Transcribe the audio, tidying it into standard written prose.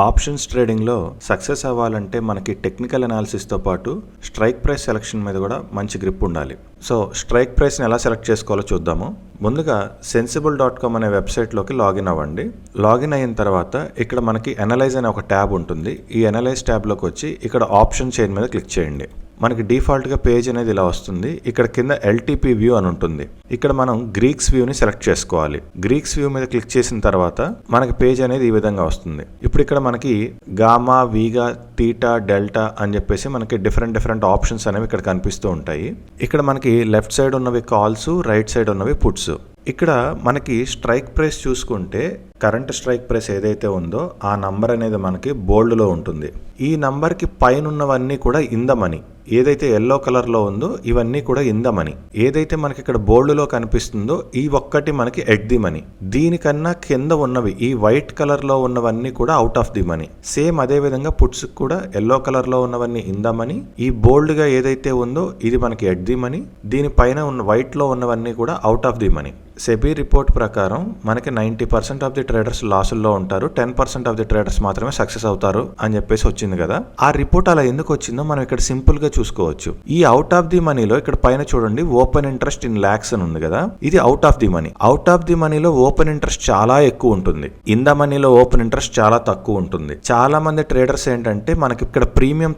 Options ట్రేడింగ్లో success అవ్వాలంటే మనకి టెక్నికల్ అనాలిసిస్తో పాటు స్ట్రైక్ ప్రైస్ సెలక్షన్ మీద కూడా మంచి గ్రిప్ ఉండాలి. సో స్ట్రైక్ ప్రైస్ని ఎలా సెలెక్ట్ చేసుకోవాలో చూద్దాము. ముందుగా sensible.com అనే వెబ్సైట్లోకి లాగిన్ అవ్వండి. లాగిన్ అయిన తర్వాత ఇక్కడ మనకి అనలైజ్ అనే ఒక ట్యాబ్ ఉంటుంది. ఈ అనలైజ్ ట్యాబ్లోకి వచ్చి ఇక్కడ ఆప్షన్ చైన్ మీద క్లిక్ చేయండి. మనకి డిఫాల్ట్గా పేజ్ అనేది ఇలా వస్తుంది. ఇక్కడ కింద ఎల్టీపీ వ్యూ అని ఉంటుంది. ఇక్కడ మనం గ్రీక్స్ వ్యూని సెలెక్ట్ చేసుకోవాలి. గ్రీక్స్ వ్యూ మీద క్లిక్ చేసిన తర్వాత మనకి పేజ్ అనేది ఈ విధంగా వస్తుంది. ఇప్పుడు ఇక్కడ మనకి గామా, వీగా, తీటా, డెల్టా అని చెప్పేసి మనకి డిఫరెంట్ ఆప్షన్స్ అనేవి ఇక్కడ కనిపిస్తూ ఉంటాయి. ఇక్కడ మనకి లెఫ్ట్ సైడ్ ఉన్నవి కాల్స్, రైట్ సైడ్ ఉన్నవి పుట్స్. ఇక్కడ మనకి స్ట్రైక్ ప్రైస్ చూసుకుంటే కరెంట్ స్ట్రైక్ ప్రైస్ ఏదైతే ఉందో ఆ నంబర్ అనేది మనకి బోల్డ్లో ఉంటుంది. ఈ నంబర్కి పైన ఉన్నవన్నీ కూడా ఇన్ ద మనీ. ఏదైతే ఎల్లో కలర్లో ఉందో ఇవన్నీ కూడా ఇన్ ద మనీ. ఏదైతే మనకి ఇక్కడ బోల్డ్లో కనిపిస్తుందో ఈ ఒక్కటి మనకి ఎట్ ది మనీ. దీనికన్నా కింద ఉన్నవి ఈ వైట్ కలర్లో ఉన్నవన్నీ కూడా out of the money. Same అదే విధంగా పుట్స్ కూడా ఎల్లో కలర్లో ఉన్నవన్నీ ఇన్ ద మనీ. ఈ బోల్డ్గా ఏదైతే ఉందో ఇది మనకి ఎట్ ది మనీ. దీనిపైన ఉన్న వైట్లో ఉన్నవన్నీ కూడా out of the money. SEBI report ప్రకారం మనకి 90% ఆఫ్ ది ట్రేడర్స్ లాసుల్లో ఉంటారు, 10% ఆఫ్ ది ట్రేడర్స్ మాత్రమే సక్సెస్ అవుతారు అని చెప్పేసి వచ్చింది కదా. ఆ రిపోర్ట్ అలా ఎందుకు వచ్చిందో మనం ఇక్కడ సింపుల్ గా చూసుకోవచ్చు. ఈ అవుట్ ఆఫ్ ది మనీలో ఇక్కడ పైన చూడండి ఓపెన్ ఇంట్రెస్ట్ ఇన్ లాక్స్ అని ఉంది కదా, ఇది out of the money. Out of the మనీలో ఓపెన్ ఇంట్రెస్ట్ చాలా ఎక్కువ ఉంటుంది. ఇన్ ద మనీలో ఓపెన్ ఇంట్రెస్ట్ చాలా తక్కువ ఉంటుంది. చాలా మంది ట్రేడర్స్ ఏంటంటే మనకి ఇక్కడ ప్రీమియం